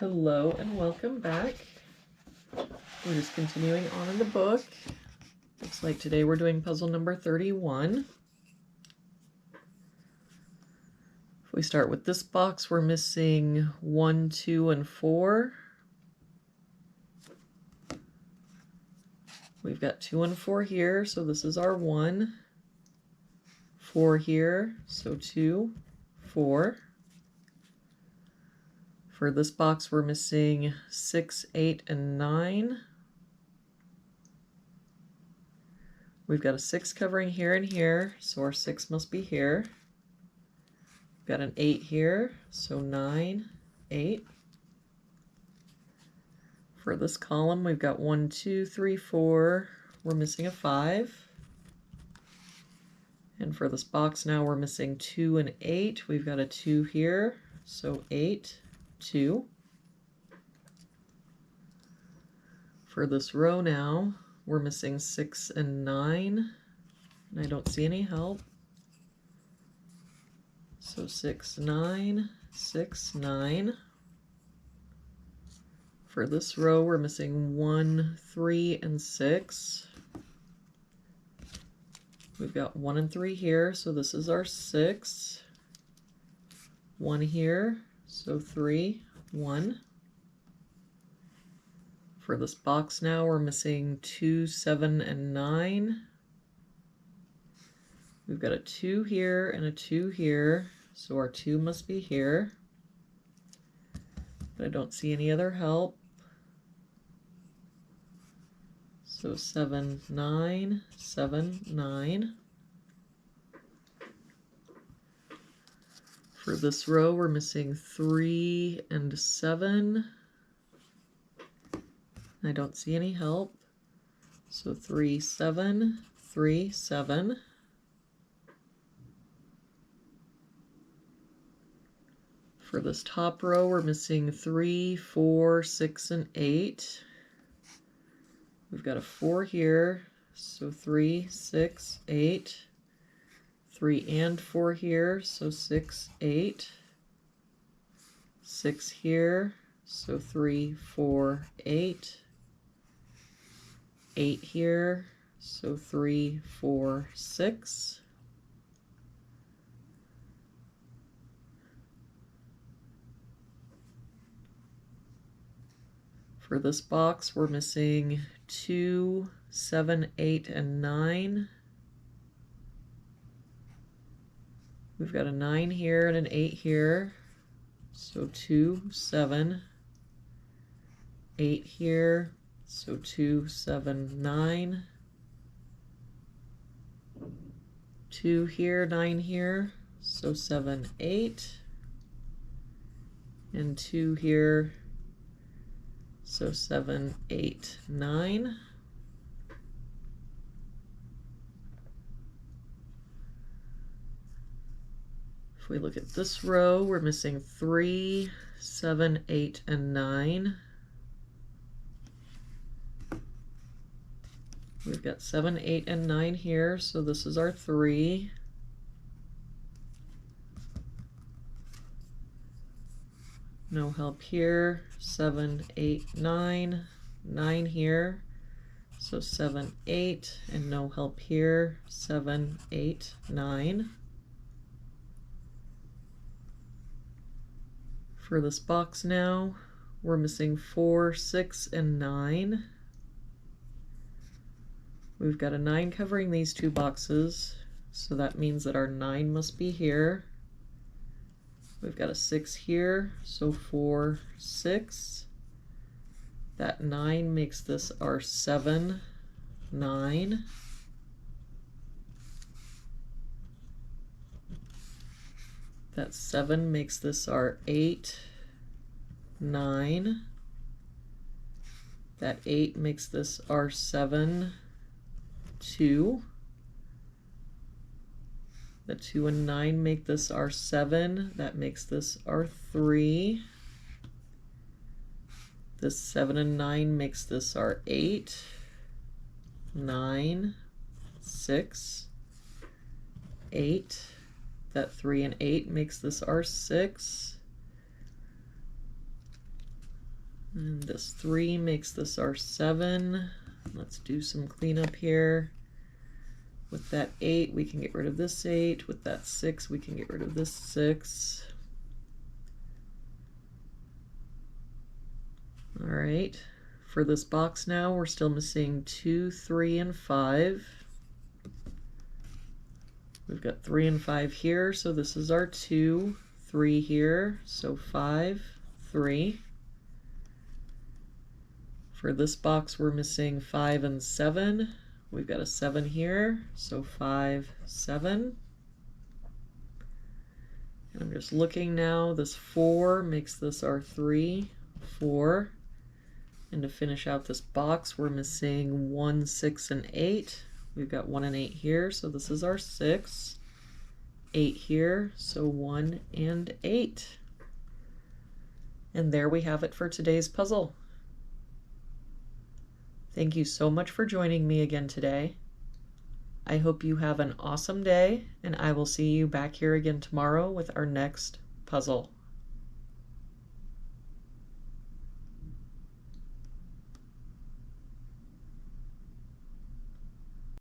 Hello and welcome back. We're just continuing on in the book. Looks like today we're doing puzzle number 31. If we start with this box, we're missing 1, 2, and 4. We've got 2 and 4 here, so this is our 1. 4 here, so 2, 4. For this box, we're missing 6, 8, and 9. We've got a 6 covering here and here, so our 6 must be here. We've got an 8 here, so 9, 8. For this column, we've got 1, 2, 3, 4. We're missing a 5. And for this box now, we're missing 2 and 8. We've got a 2 here, so 8, 2. For this row now, we're missing 6 and 9, and I don't see any help. So 6, 9, 6, 9. For this row, we're missing 1, 3, and 6. We've got 1 and 3 here, so this is our 6. 1 here, so 3, 1. For this box now, we're missing 2, 7, and 9. We've got a 2 here and a 2 here, so our 2 must be here. But I don't see any other help. So 7, 9, 7, 9. For this row, we're missing 3 and 7. I don't see any help. So 3, 7, 3, 7. For this top row, we're missing 3, 4, 6, and 8. We've got a 4 here, so 3, 6, 8. 3 and 4 here, so 6, 8. 6 here, so 3, 4, 8. 8 here, so 3, 4, 6. For this box, we're missing 2, 7, 8, and 9. We've got a 9 here and an 8 here, so 2, 7, 8 here, so 2, 7, 9. 2 here, 9 here, so 7, 8. And 2 here, so 7, 8, 9. If we look at this row, we're missing 3, 7, 8, and 9. We've got 7, 8, and 9 here, so this is our 3. No help here. 7, 8, 9. 9 here, so 7, 8, and no help here. 7, 8, 9. For this box now, we're missing 4, 6, and 9. We've got a 9 covering these two boxes, so that means that our 9 must be here. We've got a 6 here, so 4, 6. That 9 makes this our 7, 9. That 7 makes this our 8, 9. That 8 makes this our 7, 2. The 2 and 9 make this our 7. That makes this our 3. This 7 and 9 makes this our 8, 9, 6, 8. That 3 and 8 makes this our 6. And this 3 makes this our 7. Let's do some cleanup here. With that 8, we can get rid of this 8. With that 6, we can get rid of this 6. All right, for this box now, we're still missing 2, 3, and 5. We've got 3 and 5 here, so this is our 2, 3 here, so 5, 3. For this box, we're missing 5 and 7. We've got a 7 here, so 5, 7. And I'm just looking now, this 4 makes this our 3, 4. And to finish out this box, we're missing 1, 6, and 8. We've got 1 and 8 here, so this is our 6. 8 here, so 1 and 8. And there we have it for today's puzzle. Thank you so much for joining me again today. I hope you have an awesome day, and I will see you back here again tomorrow with our next puzzle.